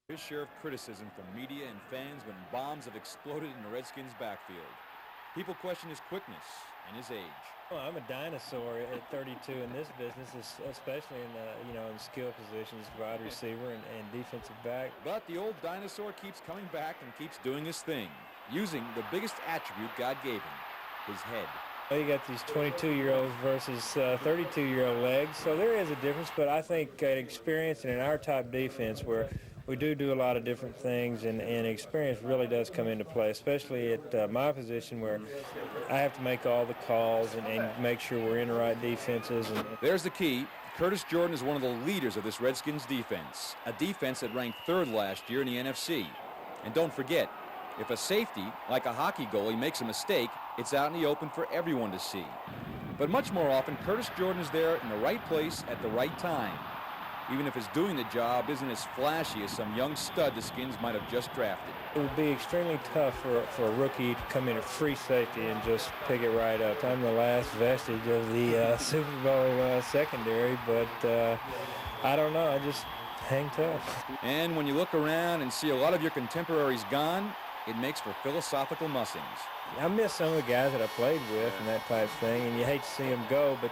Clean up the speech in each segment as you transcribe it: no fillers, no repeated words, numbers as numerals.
His share of criticism from media and fans when bombs have exploded in the Redskins' backfield. People question his quickness and his age. Well, I'm a dinosaur at 32 in this business, especially in skill positions, wide receiver and defensive back. But the old dinosaur keeps coming back and keeps doing his thing, using the biggest attribute God gave him, his head. You got these 22-year-olds versus 32-year-old legs, so there is a difference, but I think experience in our type defense where we do a lot of different things, and experience really does come into play, especially at my position where I have to make all the calls and make sure we're in the right defenses. There's the key. Curtis Jordan is one of the leaders of this Redskins defense, a defense that ranked third last year in the NFC. And don't forget, if a safety, like a hockey goalie, makes a mistake, it's out in the open for everyone to see. But much more often, Curtis Jordan is there in the right place at the right time, even if his doing the job isn't as flashy as some young stud the Skins might have just drafted. It would be extremely tough for a rookie to come in at free safety and just pick it right up. I'm the last vestige of the Super Bowl secondary, but I don't know. I just hang tough. And when you look around and see a lot of your contemporaries gone, it makes for philosophical musings. I miss some of the guys that I played with and that type of thing, and you hate to see them go, but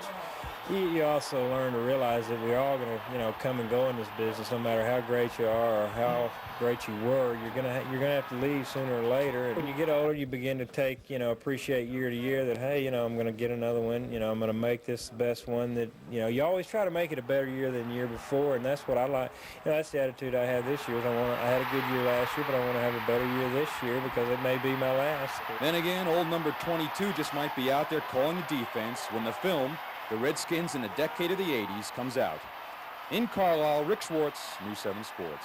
you also learn to realize that we're all going to, come and go in this business, no matter how great you are or how great you were. You're gonna have to leave sooner or later. And when you get older, you begin to take, appreciate year to year that, hey, I'm going to get another one. I'm going to make this the best one. That you always try to make it a better year than the year before, and that's what I like. That's the attitude I have this year. I had a good year last year, but I want to have a better year this year because it may be my last. Then again, old number 22 just might be out there calling the defense when the film, The Redskins in the Decade of the 80s, comes out. In Carlisle, Rick Schwartz, News 7 Sports.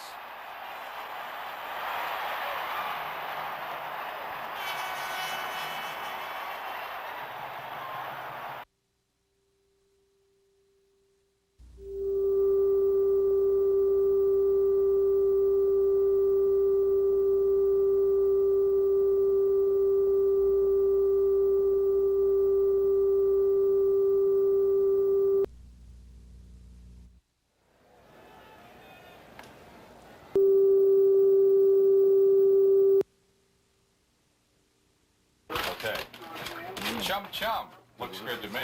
Chum. Looks good to me.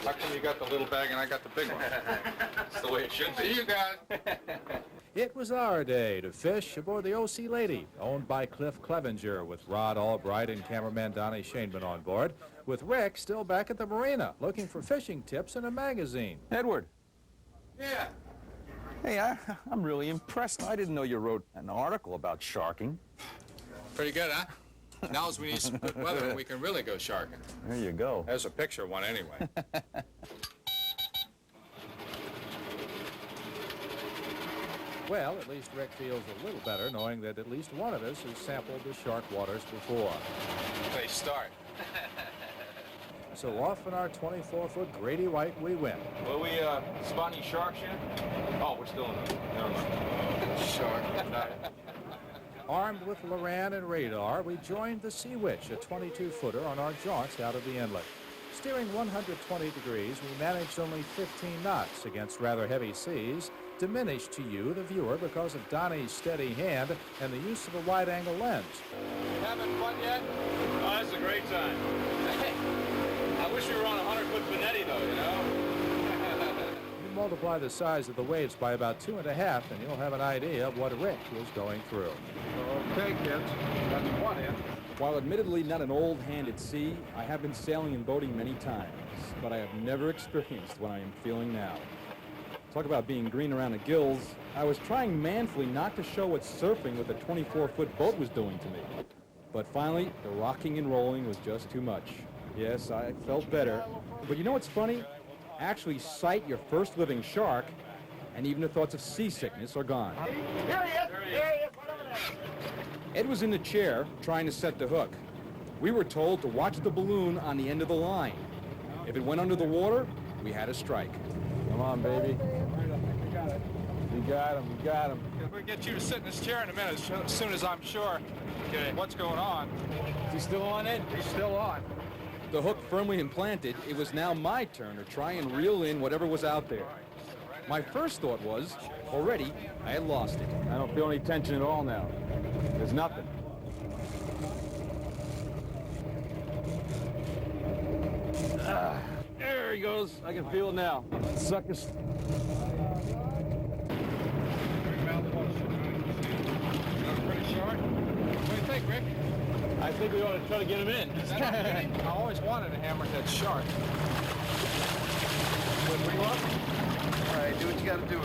How come you got the little bag and I got the big one? That's the way it should be. You got it. It was our day to fish aboard the O.C. Lady, owned by Cliff Clevenger, with Rod Albright and cameraman Donnie Shaneman on board, with Rick still back at the marina, looking for fishing tips in a magazine. Edward. Yeah. Hey, I'm really impressed. I didn't know you wrote an article about sharking. Pretty good, huh? Now as we need some good weather and we can really go sharking. There you go. There's a picture one anyway. Well, at least Rick feels a little better knowing that at least one of us has sampled the shark waters before. They start. So off in our 24-foot Grady White we went. Will we spot any sharks yet? Oh, we're still in the... Never mind. Shark. Armed with Loran and radar, we joined the Sea Witch, a 22-footer, on our jaunts out of the inlet. Steering 120 degrees, we managed only 15 knots against rather heavy seas, diminished to you, the viewer, because of Donnie's steady hand and the use of a wide-angle lens. Having fun yet? Oh, that's a great time. Hey, I wish we were on a 100-foot Benetti, though, You multiply the size of the waves by about 2.5, and you'll have an idea of what Rick was going through. Okay, kids. That's one in. While admittedly not an old hand at sea, I have been sailing and boating many times, but I have never experienced what I am feeling now. Talk about being green around the gills. I was trying manfully not to show what surfing with a 24-foot boat was doing to me. But finally, the rocking and rolling was just too much. Yes, I felt better. But you know what's funny? Actually sight your first living shark, and even the thoughts of seasickness are gone. Ed was in the chair trying to set the hook. We were told to watch the balloon on the end of the line. If it went under the water, we had a strike. Come on, baby. You got him. You got him. We'll get you to sit in this chair in a minute as soon as I'm sure what's going on. Is he still on, Ed? He's still on. The hook firmly implanted, it was now my turn to try and reel in whatever was out there. My first thought was, Already, I had lost it. I don't feel any tension at all now. There's nothing. There he goes. I can feel it now. Suckers. Pretty short. What do you think, Rick? I think we ought to try to get him in. I always wanted a hammerhead shark. Would bring him up? All right, do what you got to do.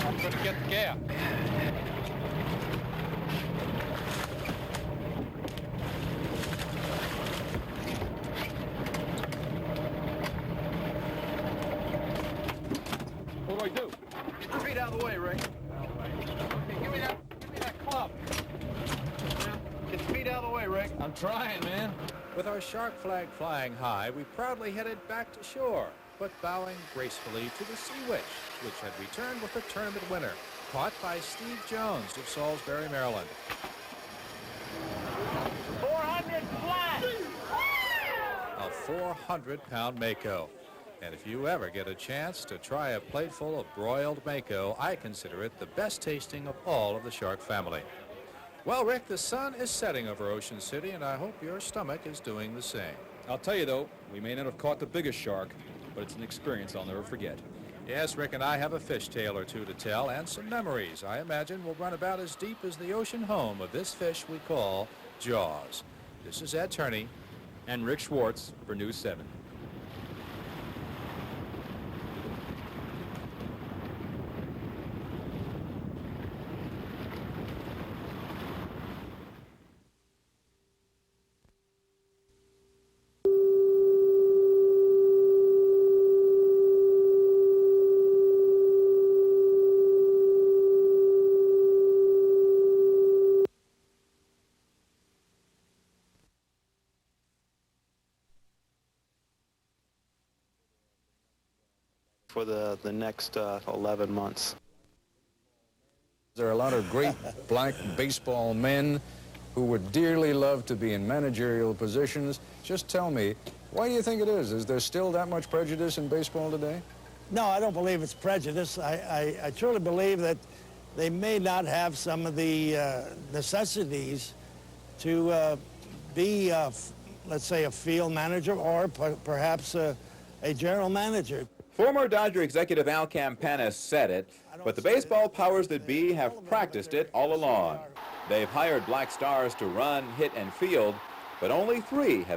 I'm going to get the gap. What do I do? Get your feet out of the way, Rick. Okay, give me that club. Get your feet out of the way, Rick. I'm trying, man. With our shark flag flying high, we proudly headed back to shore, but bowing gracefully to the Sea Witch, which had returned with the tournament winner, caught by Steve Jones of Salisbury, Maryland. 400 flat! A 400-pound mako. And if you ever get a chance to try a plateful of broiled mako, I consider it the best tasting of all of the shark family. Well, Rick, the sun is setting over Ocean City, and I hope your stomach is doing the same. I'll tell you, though, we may not have caught the biggest shark, but it's an experience I'll never forget. Yes, Rick and I have a fish tale or two to tell, and some memories I imagine will run about as deep as the ocean home of this fish we call Jaws. This is Ed Turney. And Rick Schwartz for News 7. For the next 11 months. There are a lot of great black baseball men who would dearly love to be in managerial positions. Just tell me, why do you think it is? Is there still that much prejudice in baseball today? No, I don't believe it's prejudice. I truly believe that they may not have some of the necessities to be, let's say, a field manager or perhaps a general manager. Former Dodger executive Al Campana said it, but the baseball powers that be have practiced it all along. They've hired black stars to run, hit, and field, but only 3 have